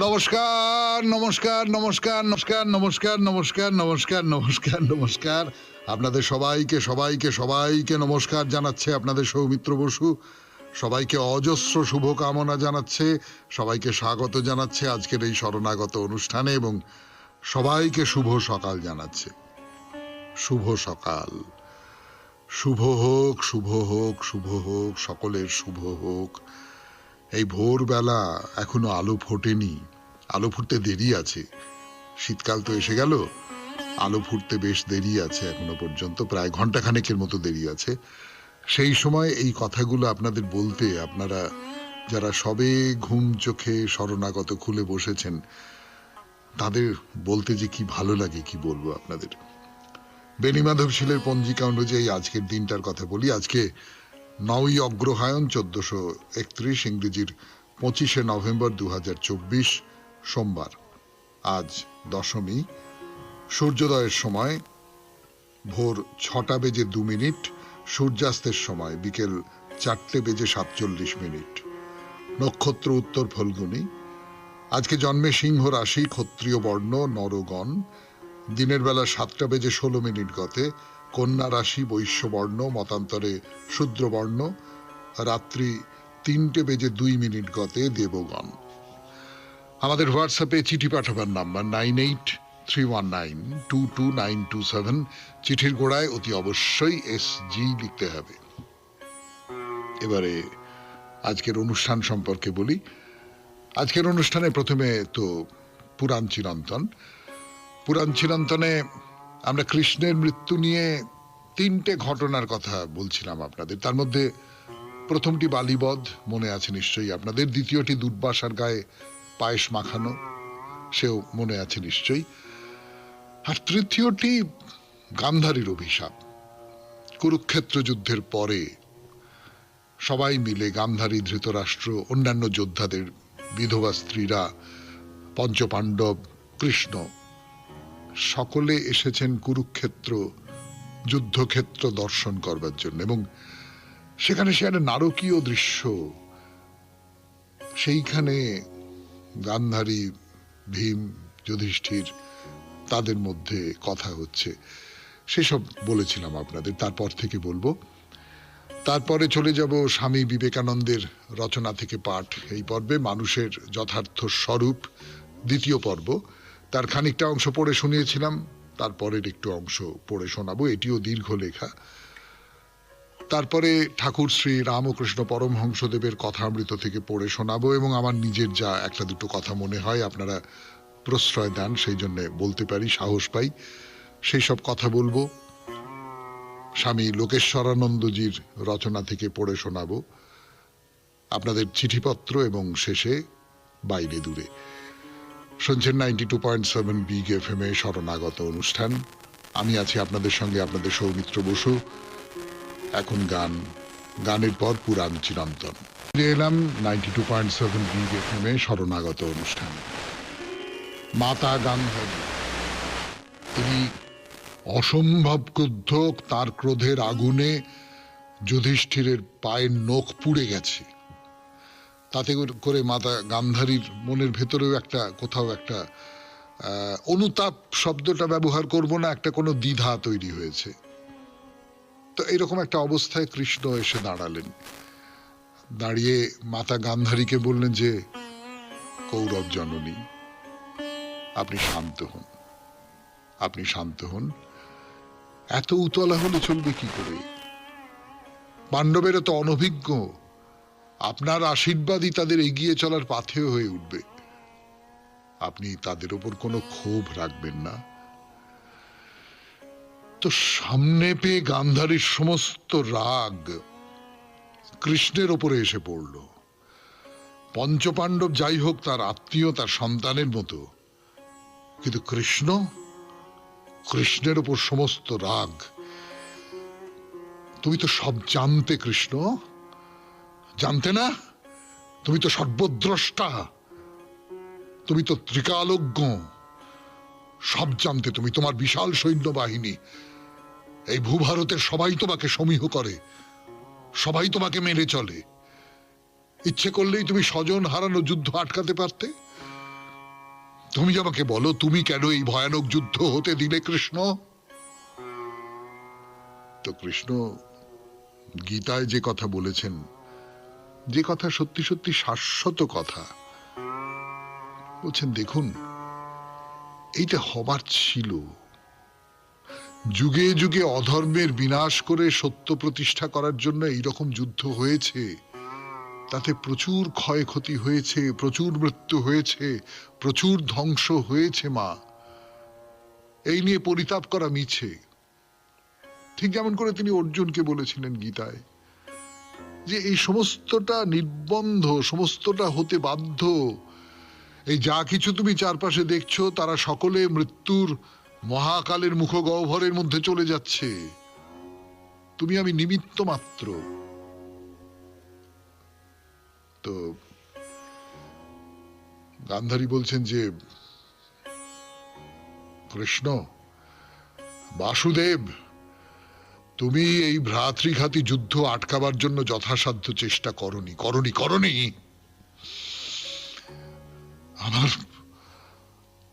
নমস্কার নমস্কার নমস্কার নমস্কার নমস্কার নমস্কার নমস্কার নমস্কার নমস্কার আপনাদের সবাইকে সবাইকে সবাইকে নমস্কার জানাচ্ছে আপনাদের সৌমিত্র বসু। সবাইকে অজস্র শুভকামনা জানাচ্ছে, সবাইকে স্বাগত জানাচ্ছে আজকের এই শরণাগত অনুষ্ঠানে এবং সবাইকে শুভ সকাল জানাচ্ছে। শুভ সকাল, শুভ হোক শুভ হোক শুভ হোক, সকলের শুভ হোক। এই ভোরবেলা এখনো আলো ফোটেনি, আলো ফুটতে দেরি আছে। শীতকাল তো এসে গেল, আলো ফুটতে বেশ দেরি আছে, এখনো পর্যন্ত প্রায় ঘন্টাখানেকের মতো দেরি আছে। সেই সময় এই কথাগুলো আপনাদের বলতে, আপনারা যারা সবে ঘুম চোখে শরণাগত খুলে বসেছেন, তাদের বলতে যে কি ভালো লাগে কি বলবো আপনাদের। বেণীমাধব শীলের পঞ্জিকা অনুযায়ী আজকের দিনটার কথা বলি। আজকে 9ই অগ্রহায়ণ 1431, ইংরেজির 25শে নভেম্বর 2024, সোমবার। আজ দশমী। সূর্যোদয়ের সময় ভোর 6টা বেজে 2 মিনিট, সূর্যাস্তের সময় বিকেল 4টে বেজে 47 মিনিট। নক্ষত্র উত্তর ফল্গুনী। আজকে জন্মে সিংহ রাশি, ক্ষত্রিয় বর্ণ, নরগণ। দিনের বেলা 7টা বেজে 16 মিনিট গতে কন্যা রাশি, বৈশ্য বর্ণ, মতান্তরে শূদ্র বর্ণ। রাত্রি 3টে বেজে 2 মিনিট গতে দেবগণ। আমাদের হোয়াটসঅ্যাপে চিঠি পাঠাবার নাম্বার 9831922927। চিঠির গোড়ায় অতি অবশ্যই SG লিখতে হবে। এবারে আজকের অনুষ্ঠান সম্পর্কে বলি। আজকের অনুষ্ঠানে প্রথমে তো পুরাণ চিরন্তন। পুরাণ চিরন্তনে আমরা কৃষ্ণের মৃত্যু নিয়ে 3টে ঘটনার কথা বলছিলাম আপনাদের। তার মধ্যে প্রথমটি বালিবধ, মনে আছে নিশ্চয়ই আপনাদের। দ্বিতীয়টি দুর্বাসার গায়ে পায়েস মাখানো, সেও মনে আছে নিশ্চয়ই। আর তৃতীয়টি গান্ধারীর অভিশাপ। কুরুক্ষেত্র যুদ্ধের পরে সবাই মিলে, গান্ধারী, ধৃতরাষ্ট্র, অন্যান্য যোদ্ধাদের বিধবা স্ত্রীরা, পঞ্চপাণ্ডব, কৃষ্ণ, সকলে এসেছেন কুরুক্ষেত্র যুদ্ধক্ষেত্র দর্শন করবার জন্য। এবং সেখানে সে একটা নারকীয় দৃশ্য। সেইখানে গান্ধারী, ভীম, যুধিষ্ঠির, তাদের মধ্যে কথা হচ্ছে, সেসব বলেছিলাম আপনাদের। তারপর থেকে বলবো। তারপরে চলে যাব স্বামী বিবেকানন্দের রচনা থেকে পাঠ, এই পর্বে মানুষের যথার্থ স্বরূপ, দ্বিতীয় পর্ব। তার খানিকটা অংশ পড়ে শুনিয়েছিলাম, তারপরের একটু অংশ পড়ে শোনাবো, এটিও দীর্ঘ লেখা। তারপরে ঠাকুর শ্রী রামকৃষ্ণ পরমহংসদেবের কথামৃত থেকে পড়ে শোনাবো এবং আমার নিজের যা একটা দুটো কথা মনে হয়, আপনারা প্রশ্রয় দেন, সেই জন্য বলতে পারি, সাহস পাই, সেই সব কথা বলবো। স্বামী লোকেশ্বরানন্দজির রচনা থেকে পড়ে শোনাবো, আপনাদের চিঠিপত্র, এবং শেষে বাইরে দূরে। শুনছেন 92.7 বিগ FM এ শরণাগত অনুষ্ঠান। আমি আছি আপনাদের সঙ্গে, আপনাদের সৌমিত্র বসু। এখন গান, গানের পর পুরাণ চিরন্তন। ফিরে এলাম 92.7 বিগ FM এ শরণাগত অনুষ্ঠান। মাতা গান্ধারী, তিনি অসম্ভব ক্রুদ্ধ। তার ক্রোধের আগুনে যুধিষ্ঠিরের পায়ের নখ পুড়ে গেছে। তাতে করে মাতা গান্ধারীর মনের ভেতরেও একটা, কোথাও একটা অনুতাপ শব্দটা ব্যবহার করব না, একটা কোনো দ্বিধা তৈরি হয়েছে। তো এরকম একটা অবস্থায় কৃষ্ণ এসে দাঁড়ালেন। দাঁড়িয়ে মাতা গান্ধারীকে বললেন যে, কৌরব জননী, আপনি শান্ত হন, আপনি শান্ত হন। এত উতলা হলে চলবে কি করে? পাণ্ডবেরা তো অনভিজ্ঞ, আপনার আশীর্বাদই তাদের এগিয়ে চলার পাথেয় হয়ে উঠবে। আপনি তাদের ওপর কোনো ক্ষোভ রাখবেন না। তো সামনে পেয়ে গান্ধারীর সমস্ত রাগ কৃষ্ণের ওপরে এসে পড়ল। পঞ্চপাণ্ডব যাই হোক তার আত্মীয়, তার সন্তানের মতো, কিন্তু কৃষ্ণের ওপর সমস্ত রাগ। তুমি তো সব জানতে কৃষ্ণ, জানতে না? তুমি তো সর্বদ্রষ্টা, তুমি তো ত্রিকালজ্ঞ, সব জানতে তুমি। তোমার বিশাল সৈন্যবাহিনী, এই ভূভারতের সবাই তোমাকে সমীহ করে, সবাই তোমাকে মেনে চলে। ইচ্ছে করলেই তুমি স্বজন হারানো যুদ্ধ আটকাতে পারতে। তুমি আমাকে বলো, তুমি কেন এই ভয়ানক যুদ্ধ হতে দিলে কৃষ্ণ? তো কৃষ্ণ গীতায় যে কথা বলেছেন, যে কথা সত্যি সত্যি শাশ্বত কথা, বলছেন দেখুন, এইটা হবার ছিল। যুগে যুগে অধর্মের বিনাশ করে সত্য প্রতিষ্ঠা করার জন্য এইরকম যুদ্ধ হয়েছে, তাতে প্রচুর ক্ষয়ক্ষতি হয়েছে, প্রচুর মৃত্যু হয়েছে, প্রচুর ধ্বংস হয়েছে মা। এই নিয়ে পরিতাপ করা মিছে। ঠিক যেমন করে তিনি অর্জুনকে বলেছিলেন গীতায় যে এই সমস্তটা নির্বন্ধ, সমস্তটা হতে বাধ্য। এই যা কিছু তুমি চারপাশে দেখছো তারা সকলে মৃত্যুর মহাকালের মুখগহ্বরের মধ্যে চলে যাচ্ছে, তুমি আমি নিমিত্ত মাত্র। তো গান্ধারী বলছেন যে কৃষ্ণ, বাসুদেব, তুমি এই ভ্রাতৃঘাতী যুদ্ধ আটকাবার জন্য যথাসাধ্য চেষ্টা করনি, করনি, করনি। আমার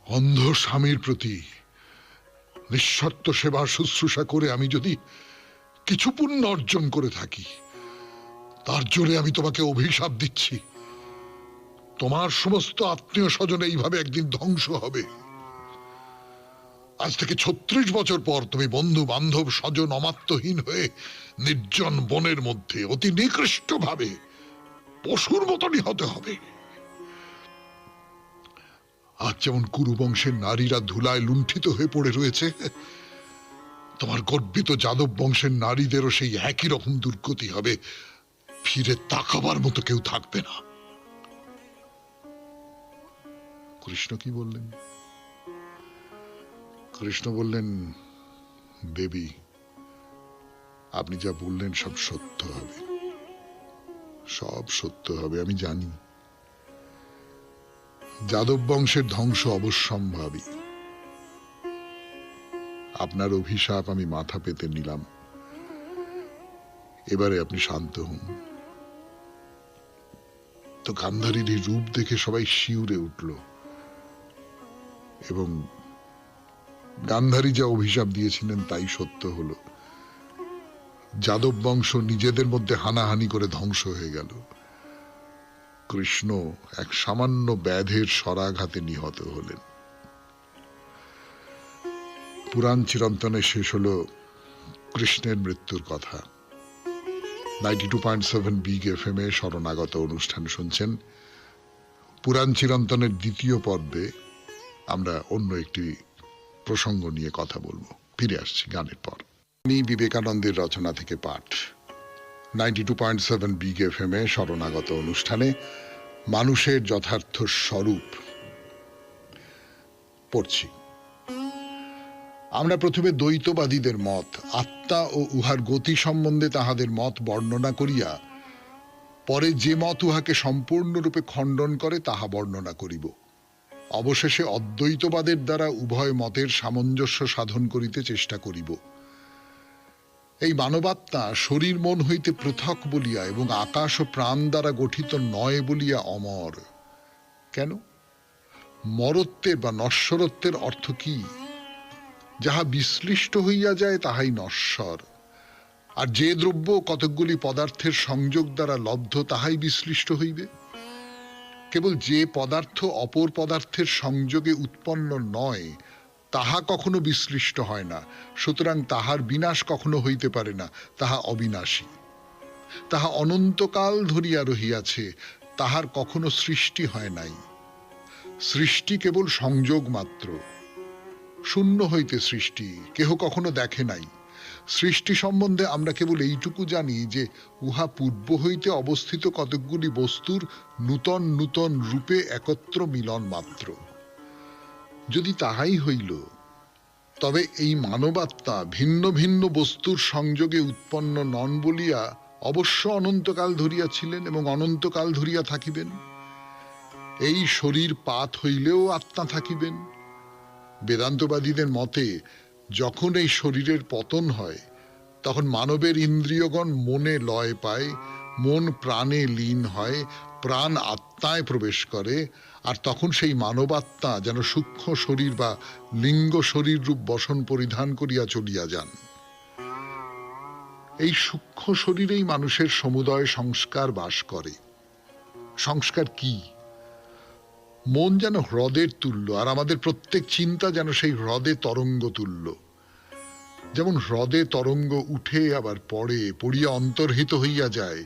অন্ধ স্বামীর প্রতি নিঃশর্ত সেবার শুশ্রূষা করে আমি যদি কিছু পুণ্য অর্জন করে থাকি, তার জোরে আমি তোমাকে অভিশাপ দিচ্ছি, তোমার সমস্ত আত্মীয় স্বজন এইভাবে একদিন ধ্বংস হবে। আজ থেকে ৩৬ বছর পর তুমি বন্ধু বান্ধব স্বজন অমাত্যহীন হয়ে নির্জন বনের মধ্যে অতি নিকৃষ্ট ভাবে পশুর মতনই হতে হবে। আজ যেমন কুরু বংশের নারীরা ধুলায় লুণ্ঠিত হয়ে পড়ে রয়েছে, তোমার গর্বিত যাদব বংশের নারীদেরও সেই একই রকম দুর্গতি হবে, ফিরে তাকাবার মতো কেউ থাকবে না। কৃষ্ণ কি বললেন? কৃষ্ণ বললেন, দেবী, আপনি যা বললেন সব সত্য হবে, সব সত্য হবে, আমি জানি। যাদব বংশের ধ্বংস অবশ্যম্ভাবী। আপনার অভিশাপ আমি মাথা পেতে নিলাম, এবারে আপনি শান্ত হন। তো গান্ধারীর এই রূপ দেখে সবাই শিউরে উঠল, এবং গান্ধারী যা অভিশাপ দিয়েছিলেন তাই সত্য হলো। যাদব বংশ নিজেদের মধ্যে হানাহানি করে ধ্বংস হয়ে গেল। কৃষ্ণ এক সামান্য ব্যাধের শরাঘাতে নিহত হলেন। পুরাণ চিরন্তনে শেষ হলো কৃষ্ণের মৃত্যুর কথা। 92.7 বিগ FM এ শরণাগত অনুষ্ঠান শুনছেন। পুরাণ চিরন্তনের দ্বিতীয় পর্বে আমরা অন্য একটি প্রসঙ্গ নিয়ে কথা বলবো। ফিরে আসছি গানের পর। আমি বিবেকানন্দের রচনা থেকে পাঠ। 92.7 বিগ FM এ শরণাগত অনুষ্ঠানে মানুষের যথার্থ স্বরূপ পড়ছি। আমরা প্রথমে দ্বৈতবাদীদের মত, আত্মা ও উহার গতি সম্বন্ধে তাহাদের মত বর্ণনা করিয়া পরে যে মত উহাকে সম্পূর্ণরূপে খণ্ডন করে তাহা বর্ণনা করিব। অবশেষে অদ্বৈতবাদের দ্বারা উভয় মতের সামঞ্জস্য সাধন করিতে চেষ্টা করিব। এই মানবাত্মা শরীর মন হইতে পৃথক বলিয়া এবং আকাশ ও প্রাণ দ্বারা গঠিত নয় বলিয়া অমর। কেন? মরত্বের বা নশ্বরত্বের অর্থ কি? যাহা বিশ্লিষ্ট হইয়া যায় তাহাই নশ্বর, আর যে দ্রব্য কতকগুলি পদার্থের সংযোগ দ্বারা লব্ধ তাহাই বিশ্লিষ্ট হইবে। কেবল যে পদার্থ অপর পদার্থের সংযোগে উৎপন্ন নয় তাহা কখনো বিশ্লিষ্ট হয় না, সুতরাং তাহার বিনাশ কখনো হইতে পারে না, তাহা অবিনাশী। তাহা অনন্তকাল ধরিয়া রহিয়াছে, তাহার কখনো সৃষ্টি হয় নাই। সৃষ্টি কেবল সংযোগ মাত্র, শূন্য হইতে সৃষ্টি, কেহ কখনো দেখে নাই। সৃষ্টি সম্বন্ধে আমরা কেবল এইটুকু জানি যে উহা পূর্ব হইতে অবস্থিত কতকগুলি বস্তুর নূতন নূতন রূপে একত্র মিলন মাত্র। যদি তাহাই হইল, তবে এই মানবাত্মা ভিন্ন ভিন্ন বস্তুর সংযোগে উৎপন্ন নন বলিয়া অবশ্য অনন্তকাল ধরিয়া ছিলেন এবং অনন্তকাল ধরিয়া থাকিবেন। এই শরীর পাত হইলেও আত্মা থাকিবেন। বেদান্তবাদীদের মতে যখন এই শরীরের পতন হয় তখন মানবের ইন্দ্রিয়গণ মনে লয় পায়, মন প্রাণে লীন হয়, প্রাণ আত্মায় প্রবেশ করে, আর তখন সেই মানবাত্মা যেন সূক্ষ্ম শরীর বা লিঙ্গ শরীর রূপ বসন পরিধান করিয়া চলিয়া যান। এই সূক্ষ্ম শরীরেই মানুষের সমুদয় সংস্কার বাস করে। সংস্কার কি? মন যেন হ্রদের তুল্য, আর আমাদের প্রত্যেক চিন্তা যেন সেই হ্রদে তরঙ্গ তুল্য। যেমন হ্রদে তরঙ্গ উঠে আবার পড়িয়া অন্তর্হিত হইয়া যায়,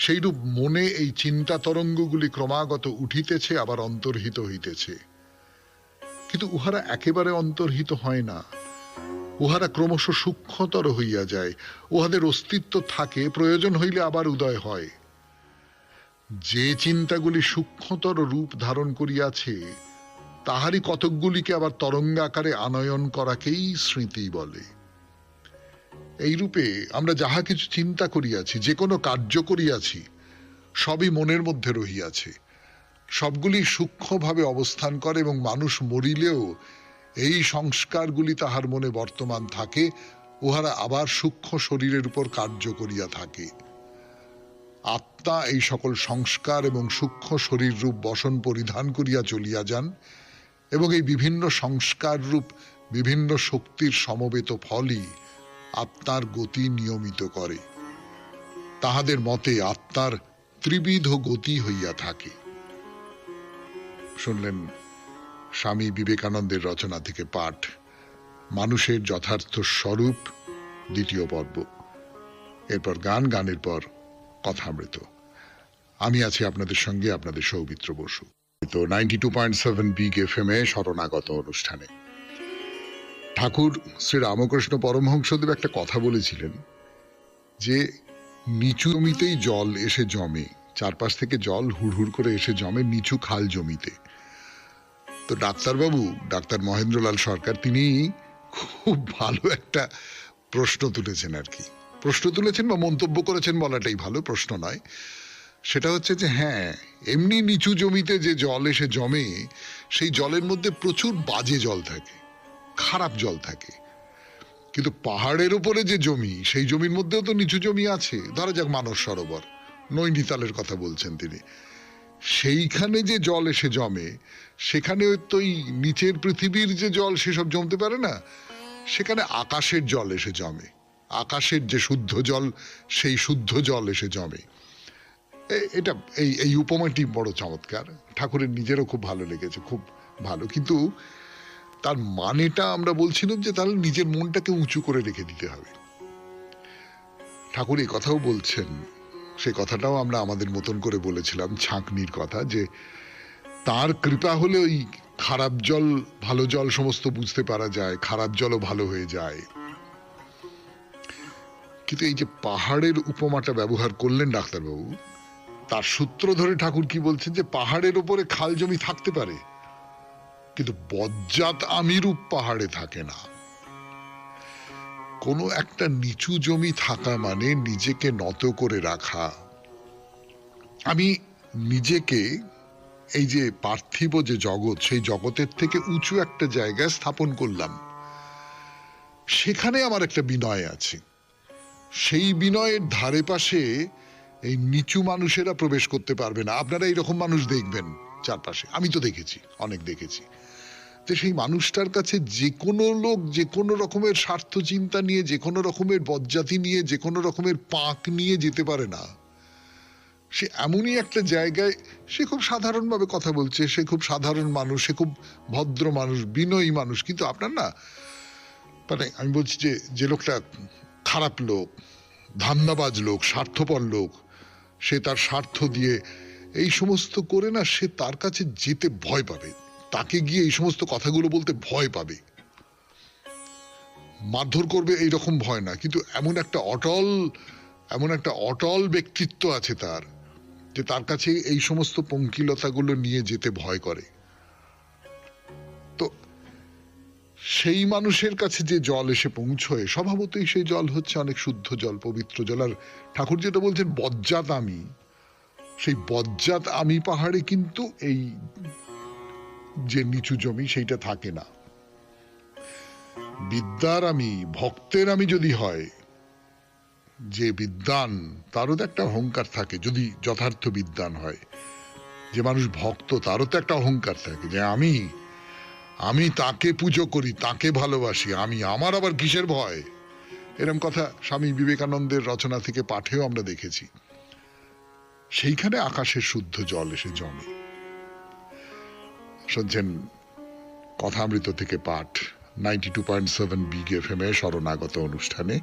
সেইরূপ মনে এই চিন্তা তরঙ্গগুলি ক্রমাগত উঠিতেছে আবার অন্তর্হিত হইতেছে। কিন্তু উহারা একেবারে অন্তর্হিত হয় না, উহারা ক্রমশ সূক্ষ্মতর হইয়া যায়। উহাদের অস্তিত্ব থাকে, প্রয়োজন হইলে আবার উদয় হয়। যে চিন্তাগুলি সূক্ষ্মতর রূপ ধারণ করিয়াছে, তাহারই কতকগুলিকে আবার তরঙ্গাকারে আনয়ন করাকেই স্মৃতি বলে। এইরূপে আমরা যাহা কিছু চিন্তা করিয়াছি, যে কোনো কার্য করিয়াছি, সবই মনের মধ্যে রহিয়াছে। সবগুলি সূক্ষ্মভাবে অবস্থান করে এবং মানুষ মরিলেও এই সংস্কারগুলি তাহার মনে বর্তমান থাকে। উহারা আবার সূক্ষ্ম শরীরের উপর কার্য করিয়া থাকে। আত্মা এই সকল সংস্কার এবং সূক্ষ্ম শরীর রূপ বসন পরিধান করিয়া চলিয়া যান এবং এই বিভিন্ন সংস্কার রূপ বিভিন্ন শক্তির সমবেত ফলই আত্মার গতি নিয়মিত করে। তাহাদের মতে আত্মার ত্রিবিধ গতি হইয়া থাকে। শুনলেন স্বামী বিবেকানন্দের রচনা থেকে পাঠ, মানুষের যথার্থ স্বরূপ, দ্বিতীয় পর্ব। এরপর গান, গানের পর কথামৃত। আমি আছি আপনাদের সঙ্গে, আপনাদের সৌমিত্র বসু। তো 92.7 বিগ এফএম এ শরণাগত অনুষ্ঠানে ঠাকুর শ্রী রামকৃষ্ণ পরমহংসদেব একটা কথা বলেছিলেন যে নিচু জমিতেই জল এসে জমে, চারপাশ থেকে জল হুড়হুড় করে এসে জমে নিচু খাল জমিতে। তো ডাক্তারবাবু, ডাক্তার মহেন্দ্রলাল সরকার, তিনি খুব ভালো একটা প্রশ্ন তুলেছেন আর কি। প্রশ্ন তুলেছেন বা মন্তব্য করেছেন বলাটাই ভালো, প্রশ্ন নয়। সেটা হচ্ছে যে হ্যাঁ, এমনি নিচু জমিতে যে জল এসে জমে, সেই জলের মধ্যে প্রচুর বাজে জল থাকে, খারাপ জল থাকে। কিন্তু পাহাড়ের উপরে যে জমি, সেই জমির মধ্যেও তো নিচু জমি আছে। ধরা যাক মানস সরোবর, নৈনিতালের কথা বলছেন তিনি। সেইখানে যে জল এসে জমে, সেখানে তো এই নিচের পৃথিবীর যে জল সেসব জমতে পারে না। সেখানে আকাশের জল এসে জমে, আকাশের যে শুদ্ধ জল, সেই শুদ্ধ জল এসে জমে। এটা এই উপমাটি বড় চমৎকার, ঠাকুরের নিজেরও খুব ভালো লেগেছে, খুব ভালো। কিন্তু তার মানেটা আমরা বলছিলাম যে তাহলে নিজের মনটাকে উঁচু করে রেখে দিতে হবে। ঠাকুর এই কথাও বলছেন, সে কথাটাও আমরা আমাদের মতন করে বলেছিলাম, ছাঁকনির কথা, যে তার কৃপা হলে ওই খারাপ জল ভালো জল সমস্ত বুঝতে পারা যায়, খারাপ জলও ভালো হয়ে যায়। কিন্তু এই যে পাহাড়ের উপমাটা ব্যবহার করলেন ডাক্তারবাবু, তার সূত্র ধরে ঠাকুর কি বলছেন যে পাহাড়ের উপরে খাল জমি থাকতে পারে, কিন্তু বজ্জাত আমিরূপ পাহাড়ে থাকে না। কোনো একটা নিচু জমি থাকা মানে নিজেকে নত করে রাখা। আমি নিজেকে এই যে পার্থিব যে জগৎ, সেই জগতের থেকে উঁচু একটা জায়গায় স্থাপন করলাম। সেখানে আমার একটা বিনয় আছে। সেই বিনয়ের ধারে পাশে এই নিচু মানুষেরা প্রবেশ করতে পারবে না। আপনারা এইরকম মানুষ দেখবেন চারপাশে, আমি তো দেখেছি, অনেক দেখেছি। যে সেই মানুষটার কাছে যে কোনো লোক যে কোনো রকমের স্বার্থ চিন্তা নিয়ে, যে কোনো রকমের বজ্জাতি নিয়ে, যে কোনো রকমের পাক নিয়ে যেতে পারে না। সে এমনই একটা জায়গায়, সে খুব সাধারণভাবে কথা বলছে, সে খুব সাধারণ মানুষ, সে খুব ভদ্র মানুষ, বিনয়ী মানুষ। কিন্তু আপনার না, মানে আমি বলছি যে লোকটা খারাপ লোক, ধান্দাবাজ লোক, স্বার্থপর লোক, সে তার স্বার্থ দিয়ে এই সমস্ত করে না, সে তার কাছে যেতে ভয় পাবে, তাকে গিয়ে এই সমস্ত কথাগুলো বলতে ভয় পাবে, মারধর করবে এইরকম ভয় না। কিন্তু এমন একটা অটল ব্যক্তিত্ব আছে তার, যে তার কাছে এই সমস্ত পঙ্কিলতাগুলো নিয়ে যেতে ভয় করে। তো সেই মানুষের কাছে যে জল এসে পৌঁছয়, স্বভাবতই সেই জল হচ্ছে অনেক শুদ্ধ জল, পবিত্র জল। আর ঠাকুর যেটা বলছেন বজ্জাত আমি, সেই বজ্জাত আমি পাহাড়ে কিন্তু এই যে নিচু জমি সেইটা থাকে না। বিদ্যার আমি, ভক্তের আমি যদি হয়, যে বিদ্বান, তারও তো একটা অহংকার থাকে যদি যথার্থ বিদ্বান হয়। যে মানুষ ভক্ত তারও তো একটা অহংকার থাকে যে আমি আমি তাকে পুজো করি, তাকে ভালোবাসি, আমি আমার আবার কিসের ভয়। এরকম কথা স্বামী বিবেকানন্দের রচনা থেকে পাঠেও আমরা দেখেছি। সেইখানে আকাশের শুদ্ধ জল এসে জমে। শুনছেন কথামৃত থেকে পাঠ 92.7 বিগ এফএম এ শরণাগত অনুষ্ঠানে।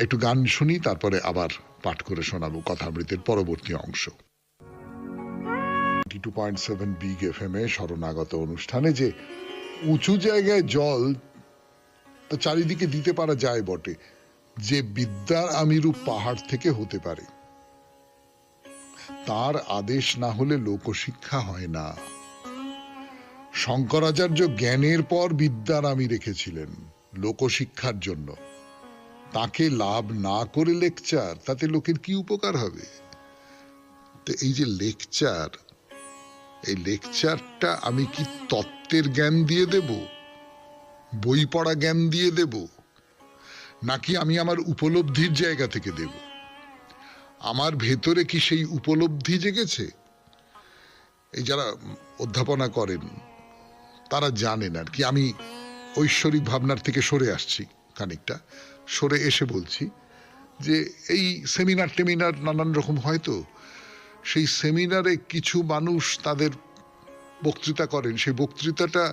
একটু গান শুনি, তারপরে আবার পাঠ করে শোনাবো কথামৃতের পরবর্তী অংশ। 92.7 বিগ এফএম এ শরণাগত অনুষ্ঠানে যে উঁচু জায়গায় জল তো চারিদিকে দিতে পারা যায় বটে, যে বিদ্যার আমিরূপ পাহাড় থেকে হতে পারে, তার আদেশ না হলে লোকশিক্ষা হয় না। শঙ্করাচার্য জ্ঞানের পর বিদ্যার আমি রেখেছিলেন লোকশিক্ষার জন্য। তাকে লাভ না করে লেকচার, তাতে লোকের কি উপকার হবে? তো এই যে লেকচার, এই লেকচারটা আমি কি তত্ত্বের জ্ঞান দিয়ে দেব, বই পড়া জ্ঞান দিয়ে দেব, নাকি আমি আমার উপলব্ধির জায়গা থেকে দেব? আমার ভেতরে কি সেই উপলব্ধি জেগেছে? এই যারা অধ্যাপনা করেন তারা জানেন আর কি। আমি ঐশ্বরিক ভাবনার থেকে সরে আসছি, খানিকটা সরে এসে বলছি যে এই সেমিনার টেমিনার নানান রকম হয়তো, সেই সেমিনারে কিছু মানুষ তাদের বক্তৃতা করেন, সেই বক্তৃতাটা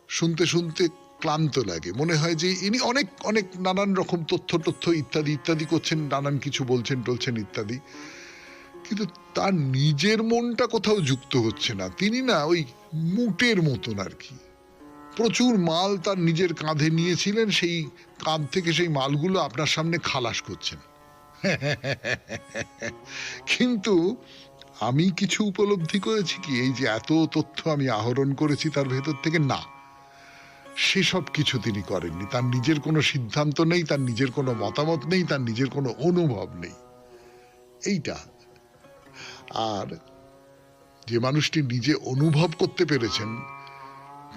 শুনতে শুনতে ক্লান্ত লাগে, মনে হয় যে ইনি অনেক অনেক নানান রকম তথ্য ইত্যাদি ইত্যাদি করছেন, নানান কিছু বলছেন টলছেন ইত্যাদি, কিন্তু তার নিজের মনটা কোথাও যুক্ত হচ্ছে না। তিনি না ওই মুটের মতন আর কি, প্রচুর মাল তার নিজের কাঁধে নিয়েছিলেন, সেই কাঁধ থেকে সেই মালগুলো আপনার সামনে খালাস করছেন। কিন্তু আমি কিছু উপলব্ধি করেছি কি, এই যে এত তথ্য আমি আহরণ করেছি তার ভেতর থেকে, না, সেসব কিছু তিনি করেননি। তার নিজের কোনো সিদ্ধান্ত নেই, তার নিজের কোনো মতামত নেই, তার নিজের কোনো অনুভব নেই, এইটা। আর যে মানুষটি নিজে অনুভব করতে পেরেছেন,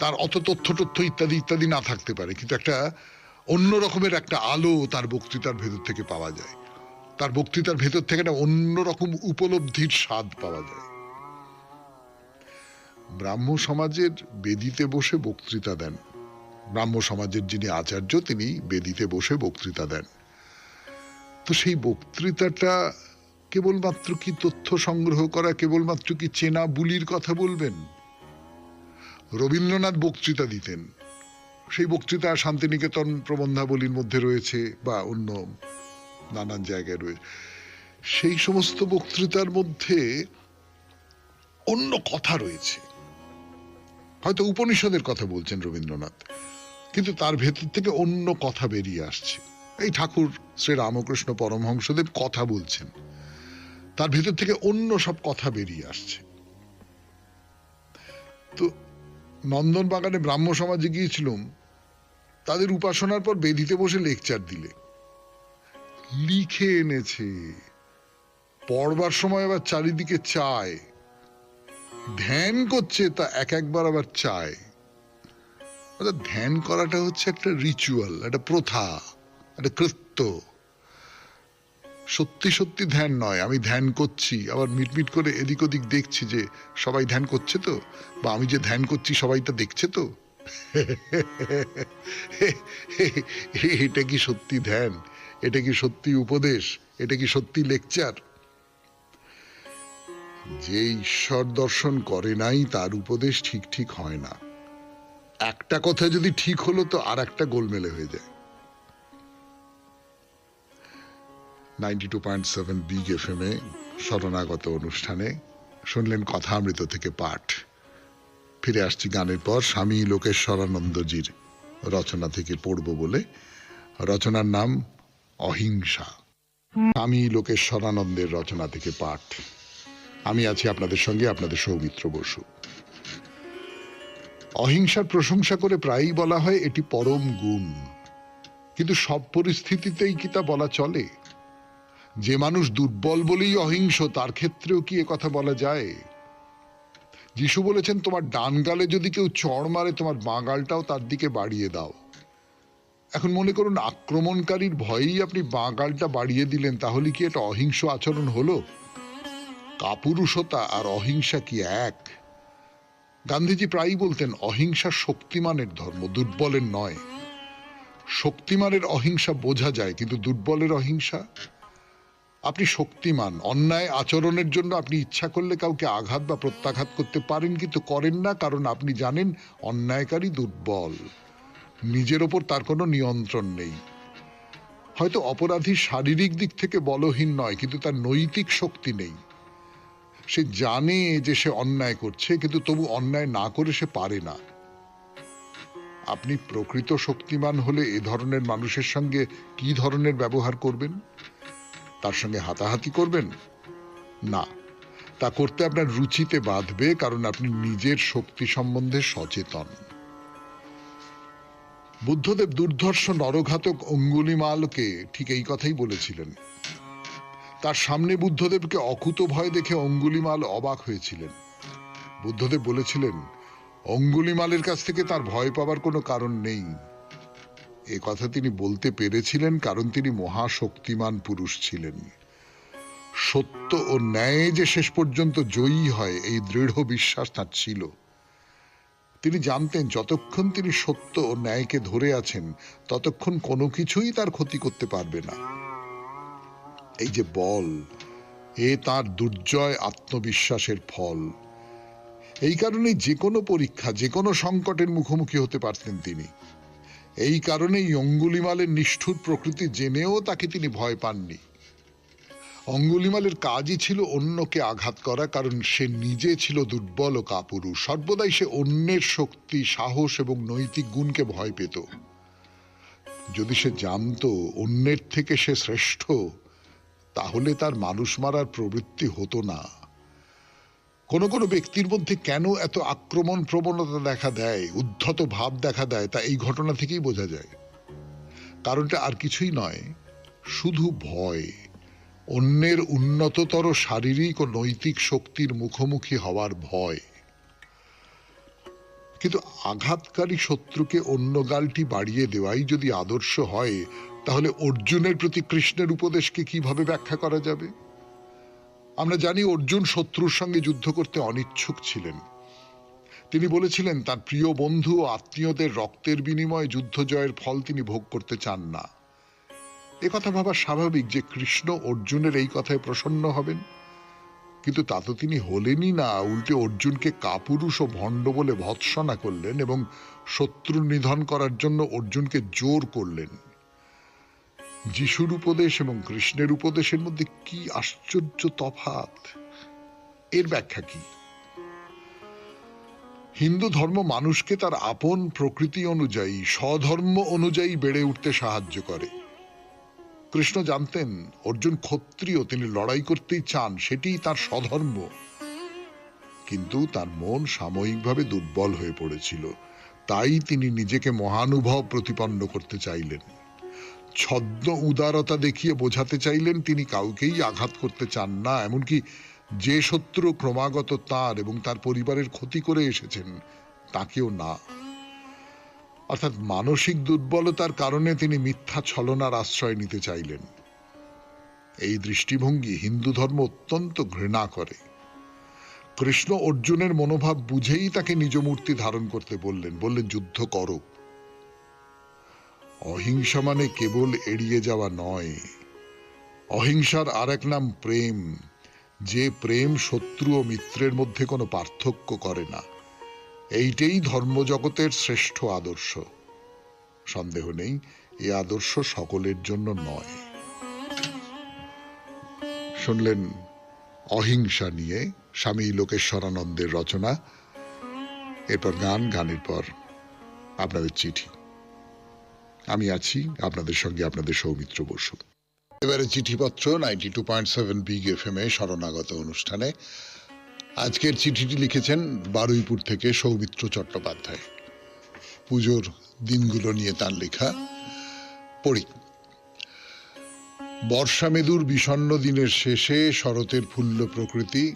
তার অত তথ্য ইত্যাদি ইত্যাদি না থাকতে পারে, কিন্তু একটা অন্য রকমের একটা আলো তার বক্তৃতার ভেতর থেকে পাওয়া যায়, তার বক্তৃতার ভেতর থেকে একটা অন্যরকম উপলব্ধির স্বাদ পাওয়া যায়। ব্রাহ্ম সমাজের বেদিতে বসে বক্তৃতা দেন, ব্রাহ্ম সমাজের যিনি আচার্য তিনি বেদিতে বসে বক্তৃতা দেন। তো সেই বক্তৃতাটা কেবলমাত্র কি তথ্য সংগ্রহ করা, কেবলমাত্র কি চেনা বুলির কথা বলবেন? রবীন্দ্রনাথ বক্তৃতা দিতেন, সেই বক্তৃতা শান্তিনিকেতন প্রবন্ধাবলীর মধ্যে রয়েছে বা অন্য নানান জায়গায় রয়েছে। সেই সমস্ত বক্তৃতার মধ্যে অন্য কথা রয়েছে, হয়তো উপনিষদের কথা বলছেন রবীন্দ্রনাথ, কিন্তু তার ভেতর থেকে অন্য কথা বেরিয়ে আসছে। এই ঠাকুর শ্রী রামকৃষ্ণ পরমহংসদেব কথা বলছেন, তার ভেতর থেকে অন্য সব কথা বেরিয়ে আসছে। তো নন্দন বাগানে ব্রাহ্ম সমাজে গিয়েছিলাম, তাদের উপাসনার পর বেদিতে বসে লেকচার দিলে, লিখে এনেছে, পড়বার সময় আবার চারিদিকে চায়, ধ্যান করছে তা একবার আবার চায়। ধ্যান করাটা হচ্ছে একটা রিচুয়াল, একটা প্রথা, একটা কৃত্য, সত্যি সত্যি ধ্যান নয়। আমি ধ্যান করছি, আবার মিটমিট করে এদিক ওদিক দেখছি যে সবাই ধ্যান করছে তো, বা আমি যে ধ্যান করছি সবাই তা দেখছে তো। এটা কি সত্যি ধ্যান? এটা কি সত্যি উপদেশ? এটা কি সত্যি লেকচার? যে ঈশ্বর দর্শন করে নাই তার উপদেশ ঠিক ঠিক হয় না। একটা কথা যদি ঠিক হলো তো আর একটা গোলমেলে হয়ে যায়। 92.7 বিগ এফএম এ শরণাগত অনুষ্ঠানে শুনলেন কথামৃত থেকে পাঠ। ফিরে আসছি গানের পর স্বামী লোকেশ্বরানন্দজির রচনা থেকে পড়ব বলে। রচনার নাম অহিংসা। স্বামী লোকেশ্বরানন্দের রচনা থেকে পাঠ। আমি আছি আপনাদের সঙ্গে, আপনাদের সৌমিত্র বসু। অহিংসার প্রশংসা করে প্রায়ই বলা হয় এটি পরম গুণ, কিন্তু সব পরিস্থিতিতেই কি তা বলা চলে? যে মানুষ দুর্বল বলেই অহিংস, তার ক্ষেত্রেও কি কথা বলা যায়? যিশু বলেছেন, তোমার ডান গালে যদি কেউ চড় মারে, তোমার বাঁ গালটাও তার দিকে বাড়িয়ে দাও। এখন মনে করুন আক্রমণকারীর ভয়েই আপনি বাঁ গালটা বাড়িয়ে দিলেন, তাহলে কি এটা অহিংস আচরণ হলো? কাপুরুষতা আর অহিংসা কি এক? গান্ধীজি প্রায়ই বলতেন, অহিংসা শক্তিমানের ধর্ম, দুর্বলের নয়। শক্তিমানের অহিংসা বোঝা যায়, কিন্তু দুর্বলের অহিংসা? আপনি শক্তিমান, অন্যায় আচরণের জন্য আপনি ইচ্ছা করলে কাউকে আঘাত বা প্রত্যাঘাত করতে পারেন, কিন্তু করেন না, কারণ আপনি জানেন অন্যায়কারী দুর্বল, নিজের ওপর তার কোনো নিয়ন্ত্রণ নেই। হয়তো অপরাধী শারীরিক দিক থেকে বলহীন নয়, কিন্তু তার নৈতিক শক্তি নেই। সে জানে যে সে অন্যায় করছে, কিন্তু তবু অন্যায় না করে সে পারে না। আপনি প্রকৃত শক্তিমান হলে এ ধরনের মানুষের সঙ্গে কি ধরনের ব্যবহার করবেন? তার সঙ্গে হাতাহাতি করবেন না, তা করতে আপনার রুচিতে বাঁধবে, কারণ আপনি নিজের শক্তি সম্বন্ধে সচেতন। বুদ্ধদেব দুর্ধর্ষ নরঘাতক অঙ্গুলিমালকে ঠিক এই কথাই বলেছিলেন। তার সামনে বুদ্ধদেবকে অকুত ভয় দেখে অঙ্গুলিমাল অবাক হয়েছিলেন। বুদ্ধদেব বলেছিলেন, অঙ্গুলিমালের কাছ থেকে তার ভয় পাবার কোনো কারণ নেই। এ কথা তিনি বলতে পেরেছিলেন কারণ তিনি মহাশক্তিমান পুরুষ ছিলেন। সত্য ও ন্যায় যে শেষ পর্যন্ত জয়ী হয়, এই দৃঢ় বিশ্বাস তার ছিল। তিনি জানতেন যতক্ষণ তিনি সত্য ও ন্যায়কে ধরে আছেন, ততক্ষণ কোনো কিছুই তার ক্ষতি করতে পারবে না। এই যে বল, এ তার দুর্জয় আত্মবিশ্বাসের ফল। এই কারণেই যে কোনো পরীক্ষা, যে কোনো সংকটের মুখোমুখি হতে পারতেন তিনি। এই কারণেই অঙ্গুলিমালের নিষ্ঠুর প্রকৃতি জেনেও তাকে তিনি ভয় পাননি। অঙ্গুলিমালের কাজই ছিল অন্যকে আঘাত করা, কারণ সে নিজে ছিল দুর্বল ও কাপুরুষ। সর্বদাই সে অন্যের শক্তি, সাহস এবং নৈতিক গুণকে ভয় পেত। যদি সে জানতো অন্যের থেকে সে শ্রেষ্ঠ, তাহলে তার মানুষ মারার প্রবৃত্তি হতো না। কোন কোন ব্যক্তির মধ্যে কেন এত আক্রমণ প্রবণতা দেখা দেয়, উদ্ধত ভাব দেখা দেয়, তা এই ঘটনা থেকেই বোঝা যায়। কারণটা আর কিছুই নয়, শুধু ভয়। অন্যের উন্নততর শারীরিক ও নৈতিক শক্তির মুখোমুখি হওয়ার ভয়। কিন্তু আঘাতকারী শত্রুকে অন্য গালটি বাড়িয়ে দেওয়াই যদি আদর্শ হয়, তাহলে অর্জুনের প্রতি কৃষ্ণের উপদেশকে কিভাবে ব্যাখ্যা করা যাবে? আমরা জানি অর্জুন শত্রুর সঙ্গে যুদ্ধ করতে অনিচ্ছুক ছিলেন। তিনি বলেছিলেন তার প্রিয় বন্ধু ও আত্মীয়দের রক্তের বিনিময়ে যুদ্ধ জয়ের ফল তিনি ভোগ করতে চান না। এ কথা ভাবা স্বাভাবিক যে কৃষ্ণ অর্জুনের এই কথায় প্রসন্ন হবেন, কিন্তু তা তো তিনি হলেনই না। উল্টে অর্জুনকে কাপুরুষ ও ভণ্ড বলে ভৎসনা করলেন এবং শত্রু নিধন করার জন্য অর্জুনকে জোর করলেন। যিশুর উপদেশ এবং কৃষ্ণের উপদেশের মধ্যে কি আশ্চর্য তফাৎ! এর ব্যাখ্যা কি? হিন্দু ধর্ম মানুষকে তার আপন প্রকৃতি অনুযায়ী, স্বধর্ম অনুযায়ী বেড়ে উঠতে সাহায্য করে। কৃষ্ণ জানতেন অর্জুন ক্ষত্রিয়, তিনি লড়াই করতেই চান, সেটিই তার স্বধর্ম। কিন্তু তার মন সাময়িকভাবে দুর্বল হয়ে পড়েছিল, তাই তিনি নিজেকে মহানুভব প্রতিপন্ন করতে চাইলেন। ছদ্ম উদারতা দেখিয়ে বোঝাতে চাইলেন তিনি কাউকেই আঘাত করতে চান না, এমনকি যে শত্রু ক্রমাগত তার এবং তার পরিবারের ক্ষতি করে এসেছেন তাকেও না। অর্থাৎ মানসিক দুর্বলতার কারণে তিনি মিথ্যা ছলনার আশ্রয় নিতে চাইলেন। এই দৃষ্টিভঙ্গি হিন্দু ধর্ম অত্যন্ত ঘৃণা করে। কৃষ্ণ অর্জুনের মনোভাব বুঝেই তাকে নিজ মূর্তি ধারণ করতে বললেন, যুদ্ধ করো। অহিংসা মানে কেবল এড়িয়ে যাওয়া নয়, অহিংসার আর এক নাম প্রেম। যে প্রেম শত্রু ও মিত্রের মধ্যে কোনো পার্থক্য করে না। এইটাই ধর্মজগতের শ্রেষ্ঠ আদর্শ। সন্দেহ নেই এই আদর্শ সকলের জন্য নয়। শুনলেন অহিংসা নিয়ে স্বামী লোকেশ্বরানন্দের রচনা। এরপর গান, গানের পর আপনাদের চিঠি। আমি আছি আপনাদের সঙ্গে, আপনাদের সৌমিত্র বসু। এবারে চিঠিপত্র 92.7 বিগ FM এ শরণাগত অনুষ্ঠানে। আজকের চিঠিটি লিখেছেন বারুইপুর থেকে সৌমিত্র চট্টোপাধ্যায়। পুজোর দিনগুলো নিয়ে তার লেখা, পড়ি। বর্ষা মেদুর বিষণ্ণ দিনের শেষে শরতের ফুল্ল প্রকৃতি,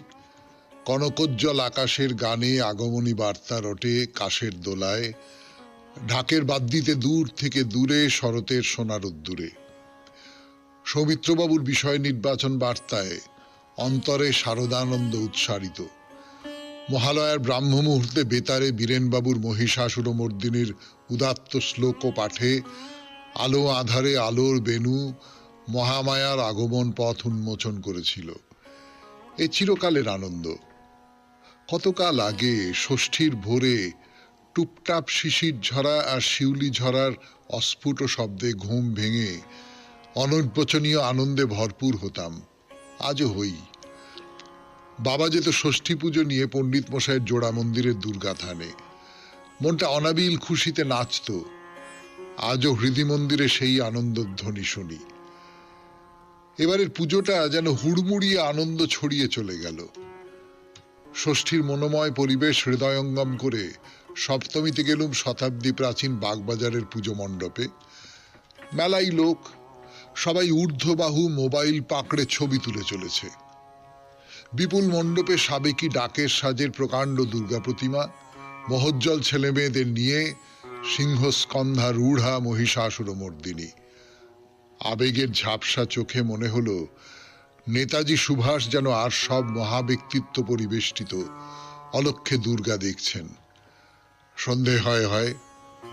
কনকোজ্জ্বল আকাশের গানে আগমনী বার্তা রটে কাশের দোলায়, ঢাকের বাদ্যিতে দূর থেকে দূরে শরতের সোনার উদ্দূরে। সৌমিত্রবাবুর বিষয় নির্বাচন বার্তায় অন্তরে শারদানন্দ উচ্চারিত। মহালয়ার ব্রাহ্ম মুহূর্তে বেতারে বীরেনবাবুর মহিষাসুরমর্দিনীর উদাত্ত শ্লোক পাঠে আলো আধারে আলোর বেণু মহামায়ার আগমন পথ উন্মোচন করেছিল। এ চিরকালের আনন্দ। কতকাল আগে ষষ্ঠীর ভোরে টুপটাপ শিশির ঝরা আর শিউলি ঝরার অস্ফুট শব্দে ঘুম ভেঙে অনির্বচনীয় আনন্দে ভরপুর হতাম। আজও হই। বাবা যেত ষষ্ঠী পুজো নিয়ে পণ্ডিত মশাইয়ের জোড়া মন্দিরের দুর্গা থানে। মনটা অনাবিল খুশিতে নাচত। আজও হৃদি মন্দিরে সেই আনন্দধ্বনি শুনি। এবারের পুজোটা যেন হুড়মুড়িয়ে আনন্দ ছড়িয়ে চলে গেল। ষষ্ঠীর মনোময় পরিবেশ হৃদয়ঙ্গম করে সপ্তমীতে গেলুম শতাব্দী প্রাচীন বাগবাজারের পুজো মণ্ডপে। মেলাই লোক, সবাই ঊর্ধ্ববাহু মোবাইল পাকড়ে ছবি তুলে চলেছে। বিপুল মণ্ডপে সাবেকি ডাকের সাজের প্রকাণ্ড দুর্গা প্রতিমা, মহোজ্জ্বল ছেলেমেয়েদের নিয়ে সিংহস্কন্ধা রূঢ়া মহিষাসুরমর্দিনী। আবেগের ঝাপসা চোখে মনে হলো নেতাজি সুভাষ যেন আর সব মহাব্যক্তিত্ব পরিবেষ্টিত অলক্ষ্যে দুর্গা দেখছেন। সন্ধে হয় হয়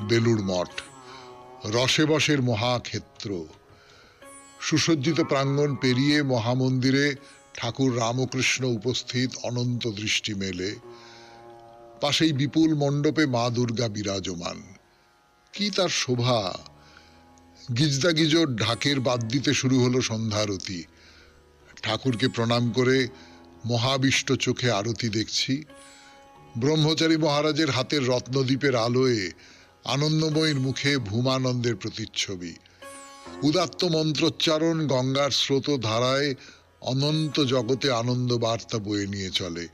বেলুড় মঠ, রসে বসের মহাক্ষেত্র। সুসজ্জিত প্রাঙ্গণ পেরিয়ে মহামন্দিরে ঠাকুর রামকৃষ্ণ উপস্থিত অনন্ত দৃষ্টি মেলে। পাশেই বিপুল মণ্ডপে মা দুর্গা বিরাজমান। কি তার শোভা! গিজদা গিজোর ঢাকের বাদ দিতে শুরু হলো সন্ধ্যারতি। ঠাকুরকে প্রণাম করে মহাবিষ্ট চোখে আরতি দেখছি। ব্রহ্মচারী মহারাজের হাতের রত্নদ্বীপের আলোয় আনন্দময়ীর মুখে ভূমানন্দের প্রতিচ্ছবি। উদাত্ত মন্ত্রোচ্চারণ গঙ্গার স্রোত ধারায় অনন্ত জগতে আনন্দ বার্তা বয়ে নিয়ে চলে।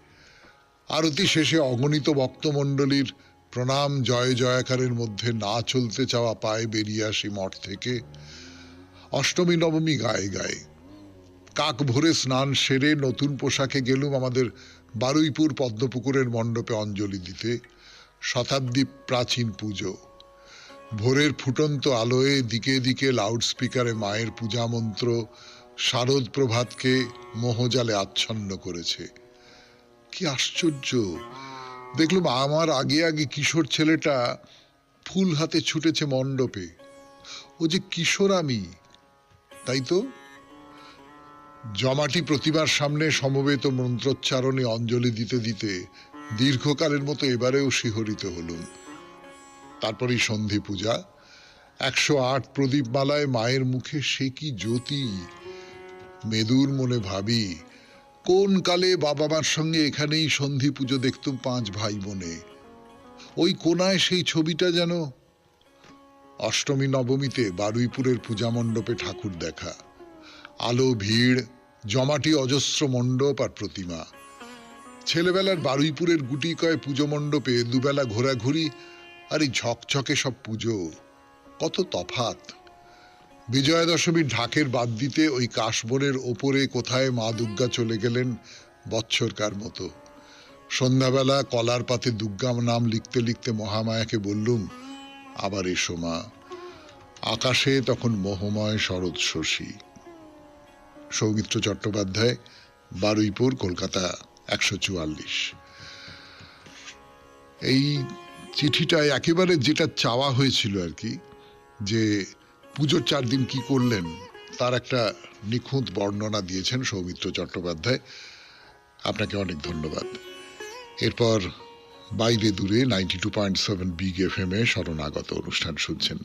আরতি শেষে অগণিত ভক্তমণ্ডলীর প্রণাম জয় জয়াকারের মধ্যে না চলতে চাওয়া পায়ে বেরিয়ে আসি মঠ থেকে। অষ্টমী নবমী গায়ে গায়ে কাক ভোরে স্নান সেরে নতুন পোশাকে গেলুম আমাদের বারুইপুর পদ্মপুকুরের মণ্ডপে অঞ্জলি দিতে। শতাব্দী প্রাচীন পুজো। ভোরের ফুটন্ত আলোয় দিকে দিকে লাউডস্পিকারে মায়ের পূজা মন্ত্র শারদ প্রভাতকে মোহজালে আচ্ছন্ন করেছে। কি আশ্চর্য! দেখলুম আমার আগে আগে কিশোর ছেলেটা ফুল হাতে ছুটেছে মণ্ডপে। ও যে কিশোর আমি, তাই তো? জমাটি প্রতিমার সামনে সমবেত মন্ত্রোচ্চারণে অঞ্জলি দিতে দিতে দীর্ঘকালের মতো এবারেও শিহরিত হলুম। তারপরেই সন্ধি পূজা। 108 প্রদীপমালায় মায়ের মুখে সে কি জ্যোতি! মেদুর মনে ভাবি কোন কালে বাবা মার সঙ্গে এখানেই সন্ধি পুজো দেখতুম 5 ভাই বোনে। ওই কোনায় সেই ছবিটা যেন। অষ্টমী নবমীতে বারুইপুরের পূজা মণ্ডপে ঠাকুর দেখা। আলো ভিড়, জমাটি অজস্র মণ্ডপ আর প্রতিমা। ছেলেবেলার বারুইপুরের গুটি কয় পুজো মণ্ডপে দুবেলা ঘোরাঘুরি আর এই ঝকঝকে সব পুজো, কত তফাত! বিজয়া দশমীর ঢাকের বাদ দিতে ওই কাশবনের ওপরে কোথায় মা দুর্গা চলে গেলেন বৎসরকার মতো। সন্ধ্যাবেলা কলার পাতে দুর্গা নাম লিখতে লিখতে মহামায়াকে বললুম, আবার এসো মা। আকাশে তখন মোহময় শরৎ শশী। সৌমিত্র চট্টোপাধ্যায়, বারুইপুর, কলকাতা 144। এই চিঠিটায় একেবারে যেটা চাওয়া হয়েছিল আর কি, যে পুজোর 4 দিন কি করলেন তার একটা নিখুঁত বর্ণনা দিয়েছেন সৌমিত্র চট্টোপাধ্যায়। আপনাকে অনেক ধন্যবাদ। এরপর বাইরে দূরে 92.7 বিগ FM এ শরণাগত অনুষ্ঠান শুনছেন।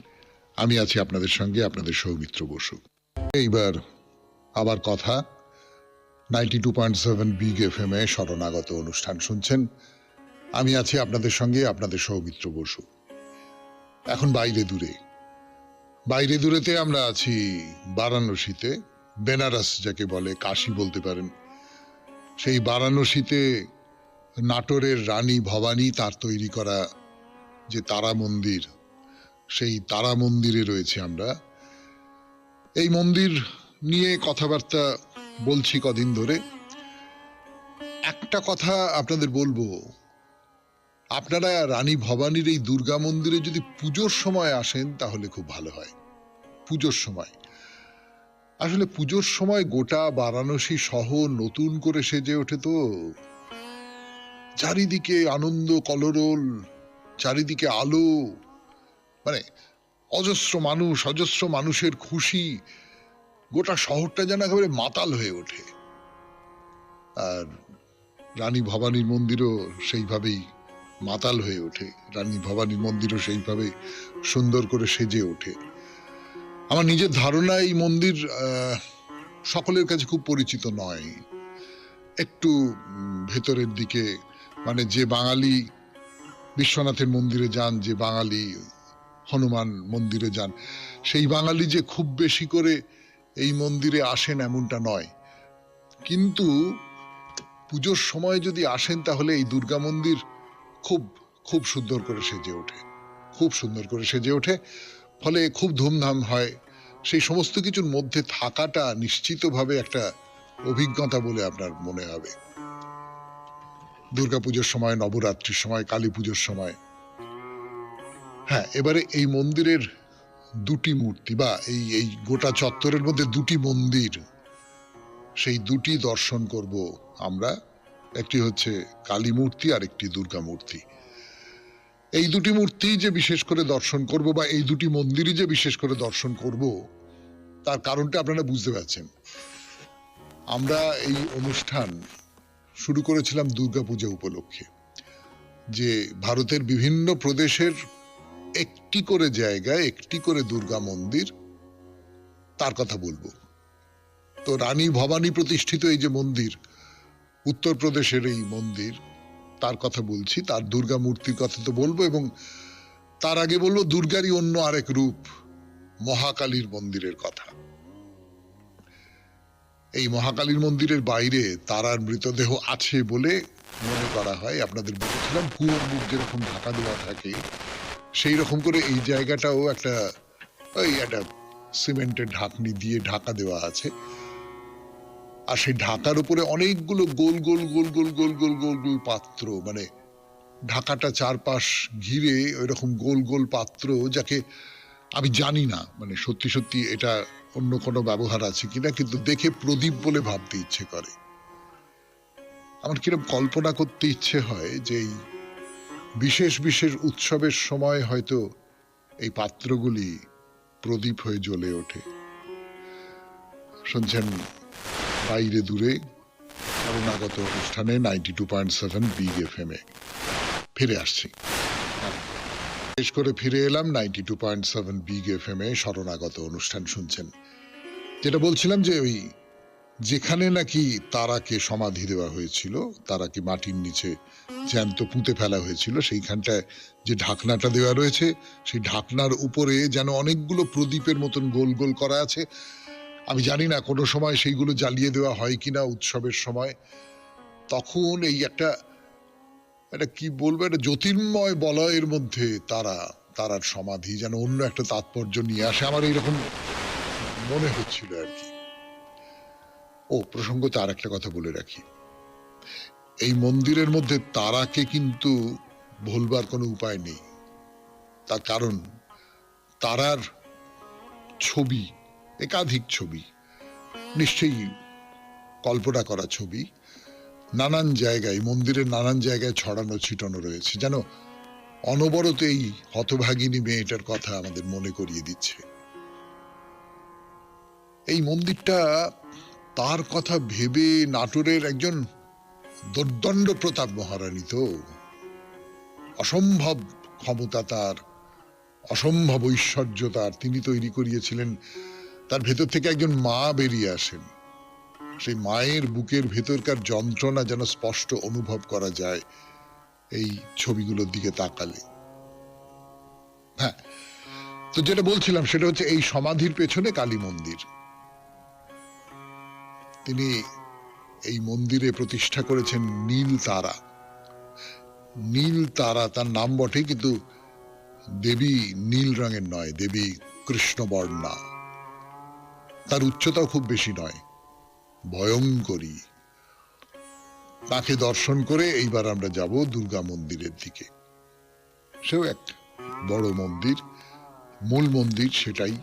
আমি আছি আপনাদের সঙ্গে, আপনাদের সৌমিত্র বসু। এইবার আবার কথা। 92.7 বিগ FM এ শরণাগত অনুষ্ঠান শুনছেন। আমি আছি আপনাদের সঙ্গে, আপনাদের সৌমিত্র বসু। এখন বাইরে দূরে। বাইরে দূরেতে আমরা আছি বারাণসীতে, বেনারস যাকে বলে, কাশী বলতে পারেন। সেই বারাণসীতে নাটোরের রানী ভবানী তার তৈরি করা যে তারা মন্দির, সেই তারা মন্দিরে রয়েছে আমরা। এই মন্দির নিয়ে কথাবার্তা বলছি কদিন ধরে। একটা কথা আপনাদের বলবো, আপনারা রানী ভবানীর এই দুর্গা মন্দিরে যদি পুজোর সময় আসেন তাহলে খুব ভালো হয়। পুজোর সময় আসলে পুজোর সময় গোটা বারাণসী শহর নতুন করে সেজে ওঠে তো, চারিদিকে আনন্দ কলরোল, চারিদিকে আলো, মানে অজস্র মানুষের খুশি, গোটা শহরটা যেন একেবারে মাতাল হয়ে ওঠে। আর রানী ভবানীর মন্দিরও সেইভাবেই মাতাল হয়ে ওঠে, রানী ভবানীর মন্দিরও সেইভাবে সুন্দর করে সেজে ওঠে। আমার নিজের ধারণা এই মন্দির সকলের কাছে খুব পরিচিত নয়, একটু ভেতরের দিকে, মানে যে বাঙালি বিশ্বনাথের মন্দিরে যান, যে বাঙালি হনুমান মন্দিরে যান, সেই বাঙালি যে খুব বেশি করে এই মন্দিরে আসেন এমনটা নয়। কিন্তু পুজোর সময় যদি আসেন তাহলে এই দুর্গা মন্দির খুব খুব সুন্দর করে সেজে ওঠে, খুব সুন্দর করে সেজে ওঠে, ফলে খুব ধুমধাম হয়। সেই সমস্ত কিছুর মধ্যে থাকাটা নিশ্চিতভাবে একটা অভিজ্ঞতা বলে আপনার মনে হবে। দুর্গাপুজোর সময়, নবরাত্রির সময়, কালী পুজোর সময়। হ্যাঁ, এবারে এই মন্দিরের দুটি মূর্তি, বা এই এই গোটা চত্বরের মধ্যে দুটি মন্দির, সেই দুটি দর্শন করব আমরা। একটি হচ্ছে কালী মূর্তি আর একটি দুর্গা মূর্তি। এই দুটি মূর্তি যে বিশেষ করে দর্শন করব, বা এই দুটি মন্দিরই যে বিশেষ করে দর্শন করব, তার কারণটা আপনারা বুঝতে পারছেন। আমরা এই অনুষ্ঠান শুরু করেছিলাম দুর্গাপূজা উপলক্ষে, যে ভারতের বিভিন্ন প্রদেশের একটি করে জায়গায় একটি করে দুর্গা মন্দির, তার কথা বলবো। তো রানী ভবানী প্রতিষ্ঠিত এই যে মন্দির, উত্তরপ্রদেশের এই মন্দির, তার কথা বলছি, তার দুর্গা মূর্তির কথা তো বলবো, এবং তার আগে বলবো দুর্গারই অন্য আরেক রূপ, মহাকালীর মন্দিরের কথা। এই মহাকালীর মন্দিরের বাইরে তারার মৃতদেহ আছে বলে মনে করা হয়। আপনাদের বলেছিলাম কুয়োর মুখ যেরকম ঢাকা দেওয়া থাকে, সেই রকম করে এই জায়গাটাও একটা সিমেন্টের ঢাকনি দিয়ে ঢাকা দেওয়া আছে। আর সেই ঢাকার উপরে অনেকগুলো গোল গোল গোল গোল গোল গোল গোল গোল পাত্র, মানে ঢাকাটা চারপাশ ঘিরে ওইরকম গোল গোল পাত্র, যাকে আমি জানি না মানে সত্যি সত্যি এটা অন্য কোনো ব্যবহার আছে কিনা, কিন্তু দেখে প্রদীপ বলে ভাবতে ইচ্ছে করে। আমার কিরকম কল্পনা করতে ইচ্ছে হয় যে এই বিশেষ বিশেষ উৎসবের সময় হয়তো এই পাত্রগুলি প্রদীপ হয়ে জ্বলে ওঠে। শুনছেন বাইরে দূরে শরণাগত অনুষ্ঠানে 92.7 বিগ এফএম এ ফিরে আসছি। শেষ করে ফিরে এলাম 92.7 বিগ এফএম এ, শরণাগত অনুষ্ঠান শুনছেন। যেটা বলছিলাম যে ওই যেখানে নাকি তারাকে সমাধি দেওয়া হয়েছিল, তারাকে মাটির নিচে জ্যান্ত পুঁতে ফেলা হয়েছিল, সেইখানটায় যে ঢাকনাটা দেওয়া রয়েছে, সেই ঢাকনার উপরে যেন অনেকগুলো প্রদীপের মতন গোল গোল করা আছে। আমি জানি না কোনো সময় সেইগুলো জ্বালিয়ে দেওয়া হয় কিনা উৎসবের সময়। তখন এই একটা কি বলবো, একটা জ্যোতির্ময় বলয়ের মধ্যে তারার সমাধি যেন অন্য একটা তাৎপর্য নিয়ে আসে, আমার এইরকম মনে হচ্ছিল আর কি। ও প্রসঙ্গতে আর একটা কথা বলে রাখি, এই মন্দিরের মধ্যে তারাকে কিন্তু ভুলবার কোনো উপায় নেই। তার কারণ তারার ছবি, একাধিক ছবি, নিশ্চয়ই কল্পনা করা ছবি, নানান জায়গায়, মন্দিরের নানান জায়গায় ছড়ানো ছিটানো রয়েছে, যেন অনবরত এই হতভাগিনী মেয়েটার কথা আমাদের মনে করিয়ে দিচ্ছে। এই মন্দিরটা, তার কথা ভেবে নাটোরের একজন দুর্দণ্ড প্রতাপ মহারানী, তো অসম্ভব ক্ষমতা তার, অসম্ভব ঐশ্বর্য তার, তিনি তৈরি করিয়েছিলেন। তার ভেতর থেকে একজন মা বেরিয়ে আসেন, সেই মায়ের বুকের ভেতরকার যন্ত্রণা যেন স্পষ্ট অনুভব করা যায় এই ছবিগুলোর দিকে তাকালে। হ্যাঁ, তো যেটা বলছিলাম সেটা হচ্ছে এই সমাধির পেছনে কালী মন্দির। তিনি এই মন্দিরে প্রতিষ্ঠা করেছেন নীল তারা। নীল তারা তার নাম বটে, কিন্তু দেবী নীল রঙের নয়, দেবী কৃষ্ণবর্ণা। তার উচ্চতাও খুব বেশি নয়, ভয়ঙ্করী। তাকে দর্শন করে এইবার আমরা যাব দুর্গা মন্দিরের দিকে। সেও এক বড় মন্দির, মূল মন্দির সেটাই।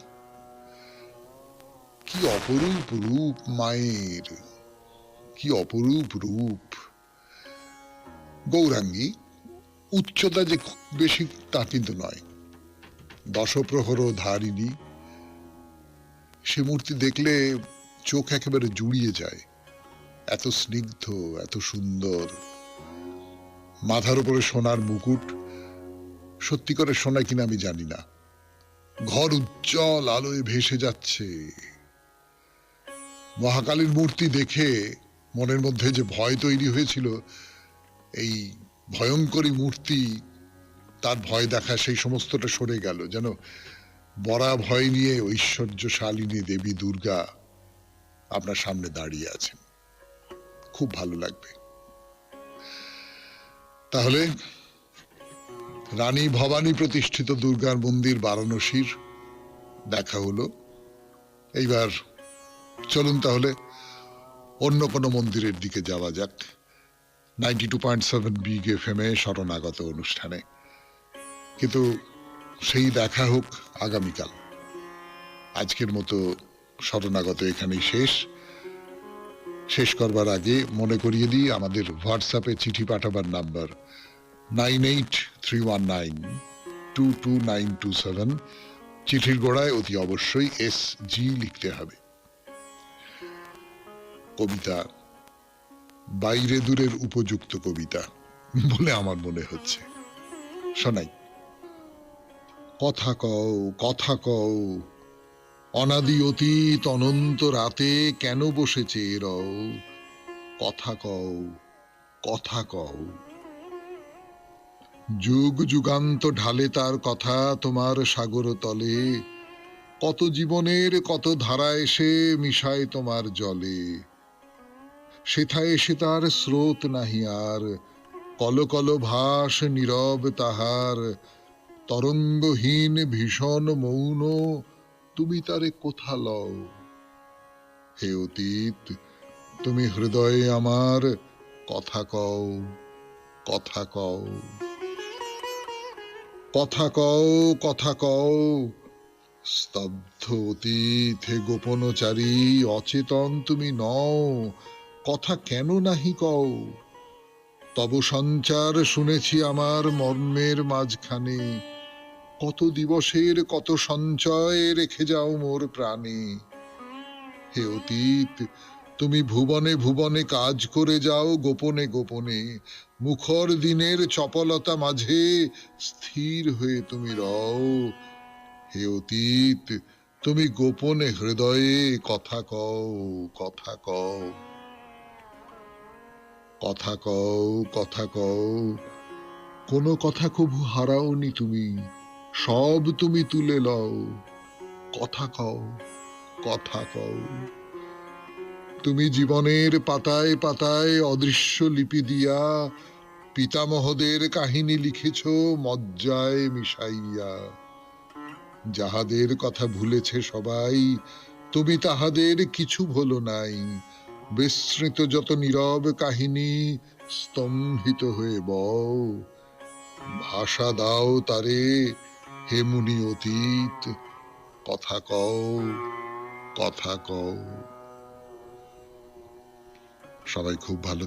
কি অপরূপ রূপ মায়ের, কি অপরূপ রূপ। গৌরাঙ্গী, উচ্চতা যে খুব বেশি তা কিন্তু নয়, দশপ্রহর ধারিণী। সে মূর্তি দেখলে চোখ একেবারে জুড়িয়ে যায়, এত স্নিগ্ধ, এত সুন্দর। মাথার উপরে সোনার মুকুট, সত্যি করে সোনা কিনা আমি জানি না। ঘর উজ্জ্বল আলোয় ভেসে যাচ্ছে। মহাকালীর মূর্তি দেখে মনের মধ্যে যে ভয় তৈরি হয়েছিল, এই ভয়ঙ্করী মূর্তি, তার ভয় দেখা সেই সমস্তটা সরে গেল। যেন বরা ভয় নিয়ে ঐশ্বর্যশালিনী দেবী দুর্গা আপনার সামনে দাঁড়িয়ে আছেন। খুব ভালো লাগবে। তাহলে রানী ভবানী প্রতিষ্ঠিত দুর্গার মন্দির বারাণসীর দেখা হলো। এইবার চলুন তাহলে অন্য কোনো মন্দিরের দিকে যাওয়া যাক। 92.7 বিগ এফএম এ শরণাগত অনুষ্ঠানে। কিন্তু সেই দেখা হোক আগামীকাল। আজকের মতো শরণাগত এখানেই শেষ করবার আগে মনে করিয়ে দিই, আমাদের হোয়াটসঅ্যাপে চিঠি পাঠাবার নাম্বার 9831922927। চিঠির গোড়ায় অতি অবশ্যই SG লিখতে হবে। কবিতা, বাইরে দূরের উপযুক্ত কবিতা বলে আমার মনে হচ্ছে। শোনাই। কথা কও, কথা কও, অনাদি অতীত অনন্ত রাতে কেন বসেছে এরও। কথা কও, কথা কও। যুগ যুগান্ত ঢালে তার কথা তোমার সাগর তলে, কত জীবনের কত ধারা এসে মিশায় তোমার জলে। সেথায় এসে তার স্রোত নাহি আর, কল কল ভাস নীরব তাহার। তরঙ্গহীন ভীষণ মৌন, তুমি তারে কোথা লও। হে অতীত, তুমি হৃদয়ে আমার, কথা কও, কথা কও। কথা কও, কথা কও। স্তব্ধ অতীত হে গোপনচারী, অচেতন তুমি নও, কথা কেন নাহি কও। তব সঞ্চার শুনেছি আমার মর্মের মাঝখানে, কত দিবসের কত সঞ্চয় রেখে যাও মোর প্রাণে। হে অতীত, তুমি ভুবনে ভুবনে কাজ করে যাও গোপনে গোপনে, মুখর দিনের চপলতা মাঝে স্থির হয়ে তুমি রও। হে অতীত, তুমি গোপনে হৃদয়ে কথা কও, কথা কও। কথা কও, কথা কও। কোনো কথা কভু হারাওনি তুমি, সব তুমি তুলে লও। কথা কও, কথা কও। তুমি জীবনের পাতায় পাতায় অদৃশ্য লিপি দিয়া পিতামহদের কাহিনী লিখেছ মজ্জায় মিশাইয়া। যাহাদের কথা ভুলেছে সবাই, তুমি তাহাদের কিছু ভুলো নাই। বিস্মৃত যত নীরব কাহিনী স্তম্ভিত হয়ে বও। ভাষা দাও তারে, হে মুনি অতীত, কথা কও, কথা কও। সবাই খুব ভালো